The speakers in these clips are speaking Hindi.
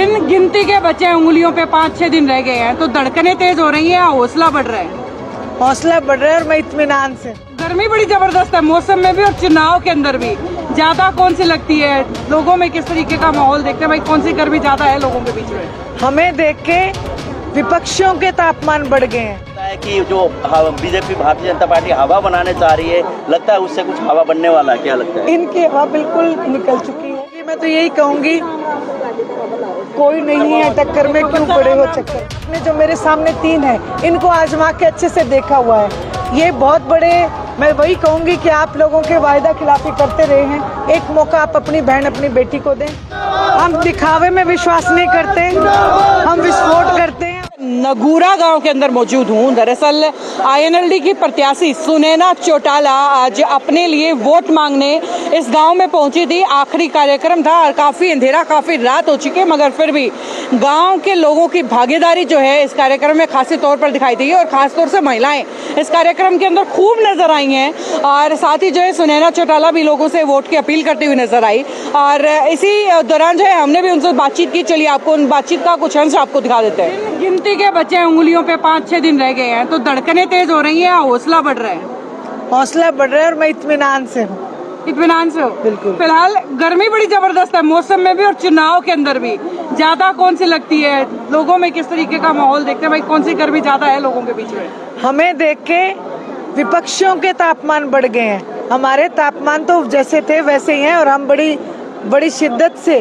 दिन गिनती के बचे हैं, उंगलियों पे 5-6 दिन रह गए हैं, तो धड़कनें तेज हो रही हैं, हौसला बढ़ रहा है? हौसला बढ़ रहा है और मैं इत्मीनान से। गर्मी बड़ी जबरदस्त है मौसम में भी और चुनाव के अंदर भी। ज्यादा कौन सी लगती है? लोगों में किस तरीके का माहौल देखते हैं भाई, कौन सी गर्मी ज्यादा है लोगों के बीच में? हमें देख के विपक्षियों के तापमान बढ़ गए हैं। लगता है कि जो बीजेपी भारतीय जनता पार्टी हवा बनाने चाह रही है, लगता है उससे कुछ हवा बनने वाला है, क्या लगता है? इनकी हवा बिल्कुल निकल चुकी है। मैं तो यही कहूंगी, कोई नहीं है टक्कर में, क्यों पड़े हो चक्कर में। जो मेरे सामने 3 है, इनको आजमा के अच्छे से देखा हुआ है। ये बहुत बड़े, मैं वही कहूंगी कि आप लोगों के वायदा खिलाफी करते रहे हैं। एक मौका आप अपनी बहन, अपनी बेटी को दें। हम दिखावे में विश्वास नहीं करते, हम विस्फोट करते हैं। नगूरा गांव के अंदर मौजूद हूं। दरअसल आईएनएलडी की प्रत्याशी सुनैना चौटाला आज अपने लिए वोट मांगने इस गांव में पहुंची थी। आखिरी कार्यक्रम था और काफी अंधेरा, काफी रात हो चुकी है, मगर फिर भी गांव के लोगों की भागीदारी जो है इस कार्यक्रम में खासी तौर पर दिखाई दी है और खासतौर से महिलाएं इस कार्यक्रम के अंदर खूब नजर आई हैं। और साथ ही जो है सुनैना चौटाला भी लोगों से वोट की अपील करती हुई नजर आई और इसी दौरान जो है हमने भी उनसे बातचीत की। चलिए आपको उन बातचीत का कुछ अंश आपको दिखा देते हैं। गिनती के बचे हैं, उंगलियों पे 5-6 दिन रह गए हैं, तो धड़कनें तेज हो रही हैं, हौसला बढ़ रहा है? हौसला बढ़ रहा है और मैं इत्मीनान से हूँ। इत्मीनान से हो? बिल्कुल। फिलहाल गर्मी बड़ी जबरदस्त है मौसम में भी और चुनाव के अंदर भी। ज्यादा कौन सी लगती है? लोगों में किस तरीके का माहौल देखते हैं भाई, कौन सी गर्मी ज्यादा है लोगों के बीच में? हमें देख के विपक्षियों के तापमान बढ़ गए हैं। हमारे तापमान तो जैसे थे वैसे ही हैं और हम बड़ी शिद्दत से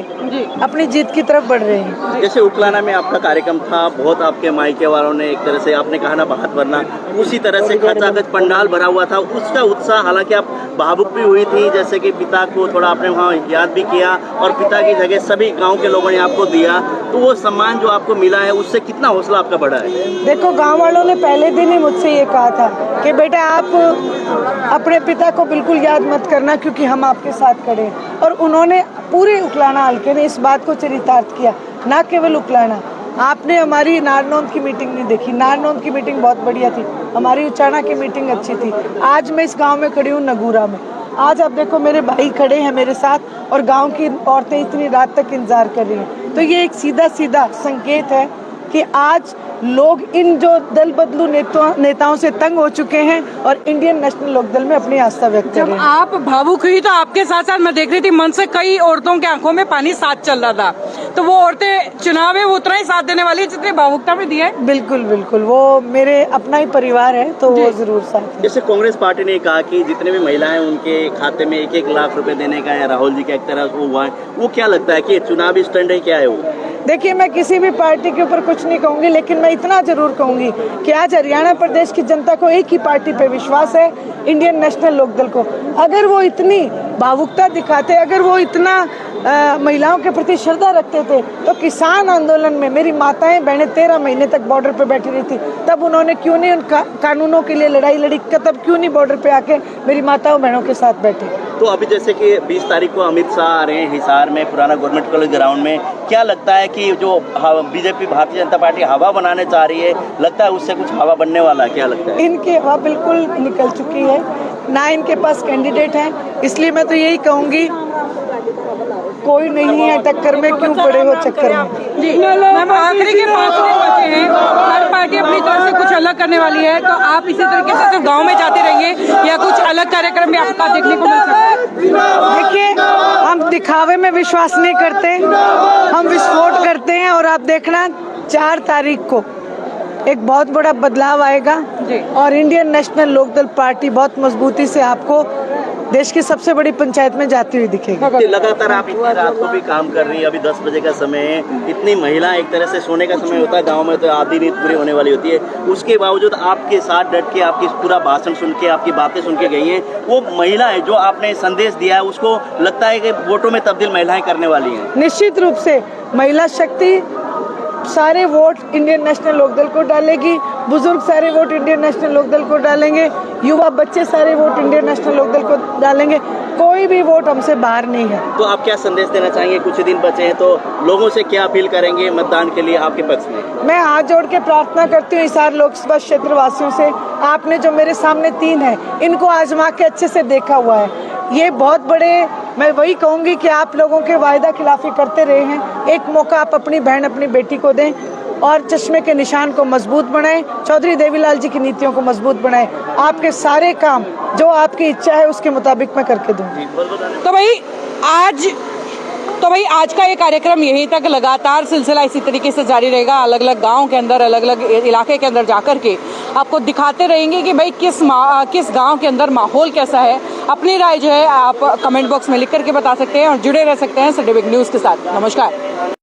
अपनी जीत की तरफ बढ़ रहे हैं। जैसे उकलाना में आपका कार्यक्रम था, बहुत आपके मायके वालों ने एक तरह से आपने कहा ना बात वरना, उसी तरह से खचाखच पंडाल भरा हुआ था। उसका उत्साह, हालांकि आप भावुक भी हुई थी, जैसे कि पिता को थोड़ा आपने वहाँ याद भी किया और पिता की जगह सभी गाँव के लोगों ने आपको दिया, तो वो सम्मान जो आपको मिला है उससे कितना हौसला आपका बढ़ा है? देखो, गाँव वालों ने पहले दिन ही मुझसे ये कहा था कि बेटा आप अपने पिता को बिल्कुल याद मत करना क्योंकि हम आपके साथ खड़े हैं। और उन्होंने पूरे उकलाना हल्के ने इस बात को चरितार्थ किया। ना केवल उकलाना, आपने हमारी नारनौंद की मीटिंग नहीं देखी। नारनौंद की मीटिंग बहुत बढ़िया थी, हमारी उचाना की मीटिंग अच्छी थी। आज मैं इस गांव में खड़ी हूँ, नगूरा में। आज आप देखो, मेरे भाई खड़े हैं मेरे साथ और गांव की औरतें इतनी रात तक इंतजार कर रही हैं। तो ये एक सीधा सीधा संकेत है कि आज लोग इन जो दल बदलू नेताओं से तंग हो चुके हैं और इंडियन नेशनल लोकदल में अपनी आस्था व्यक्त कर रहे हैं। आप भावुक हुई तो आपके साथ साथ मैं देख रही थी मन से कई औरतों की आंखों में पानी साथ चल रहा था, तो वो औरतें चुनाव में वो उतना ही साथ देने वाली है जितनी भावुकता में दी है। बिल्कुल बिल्कुल, वो मेरे अपना ही परिवार है तो वो जरूर साथ है। जैसे कांग्रेस पार्टी ने कहा कि जितने भी महिलाएं उनके खाते में 1-1 लाख रुपए देने का है, राहुल जी का एक तरह वो हुआ है, वो क्या लगता है कि चुनावी स्टंट है, क्या है वो? देखिए, मैं किसी भी पार्टी के ऊपर कुछ नहीं कहूंगी, लेकिन मैं इतना जरूर कहूंगी कि आज हरियाणा प्रदेश की जनता को एक ही पार्टी पे विश्वास है, इंडियन नेशनल लोकदल को। अगर वो इतनी भावुकता दिखाते, अगर वो इतना महिलाओं के प्रति श्रद्धा रखते थे, तो किसान आंदोलन में मेरी माताएं बहनें 13 महीने तक बॉर्डर पे बैठी रही थी, तब उन्होंने क्यों नहीं उन कानूनों के लिए लड़ाई लड़ी? तब क्यों नहीं बॉर्डर पे आके मेरी माताओं बहनों के साथ बैठे? तो अभी जैसे कि 20 तारीख को अमित शाह आ रहे हैं हिसार में, पुराना गवर्नमेंट कॉलेज ग्राउंड में, क्या लगता है कि जो बीजेपी भारतीय जनता पार्टी हवा बनाने चाह रही है, लगता है उससे कुछ हवा बनने वाला है, क्या लगता है? इनकी हवा बिल्कुल निकल चुकी है, ना इनके पास कैंडिडेट है। इसलिए मैं तो यही कहूंगी, कोई नहीं है टक्कर में, क्यों पड़े हो चक्कर में। जी मैम, आखिरी के 5 दिन बचे हैं, हर पार्टी अपनी तरफ से कुछ अलग करने वाली है, तो आप इसी तरीके से सिर्फ गांव में जाते रहेंगे या कुछ अलग कार्यक्रम भी आपका देखने को मिल सकता है? देखिए, हम दिखावे में विश्वास नहीं करते, हम विस्फोट करते हैं। और आप देखना 4 तारीख को एक बहुत बड़ा बदलाव आएगा और इंडियन नेशनल लोकदल पार्टी बहुत मजबूती से आपको देश की सबसे बड़ी पंचायत में जाती हुई दिखेगी। लगातार आप इतनी रात को भी काम कर रही है, अभी 10 बजे का समय है, इतनी महिला, एक तरह से सोने का समय होता है गांव में, तो आधी नींद पूरी होने वाली होती है, उसके बावजूद आपके साथ डट के आपकी पूरा भाषण सुन के, आपकी बातें सुन के गई हैं। वो महिलाएं जो आपने संदेश दिया है, उसको लगता है कि वोटों में तब्दील महिलाएं करने वाली हैं। निश्चित रूप से महिला शक्ति सारे वोट इंडियन नेशनल लोकदल को डालेगी, बुजुर्ग सारे वोट इंडियन नेशनल लोकदल को डालेंगे, युवा बच्चे सारे वोट इंडियन नेशनल लोकदल को डालेंगे। कोई भी वोट हमसे बाहर नहीं है। तो आप क्या संदेश देना चाहेंगे? कुछ दिन बचे हैं, तो लोगों से क्या अपील करेंगे मतदान के लिए आपके पक्ष में? मैं हाथ जोड़ के प्रार्थना करती हूँ हिसार लोकसभा क्षेत्र वासियों से, आपने जो मेरे सामने 3 है, इनको आजमा के अच्छे से देखा हुआ है। ये बहुत बड़े मैं वही कहूँगी कि आप लोगों के वायदा खिलाफी करते रहे हैं, एक मौका आप अपनी बहन अपनी बेटी को दें और चश्मे के निशान को मजबूत बनाएं, चौधरी देवीलाल जी की नीतियों को मजबूत बनाएं। आपके सारे काम जो आपकी इच्छा है उसके मुताबिक मैं करके दूंगी। तो भाई आज का ये कार्यक्रम यहीं तक, लगातार सिलसिला इसी तरीके से जारी रहेगा। अलग अलग गांव के अंदर, अलग अलग इलाके के अंदर जाकर के आपको दिखाते रहेंगे कि भाई किस गांव के अंदर माहौल कैसा है। अपनी राय जो है आप कमेंट बॉक्स में लिख करके बता सकते हैं और जुड़े रह सकते हैं संडे बिग न्यूज़ के साथ। नमस्कार।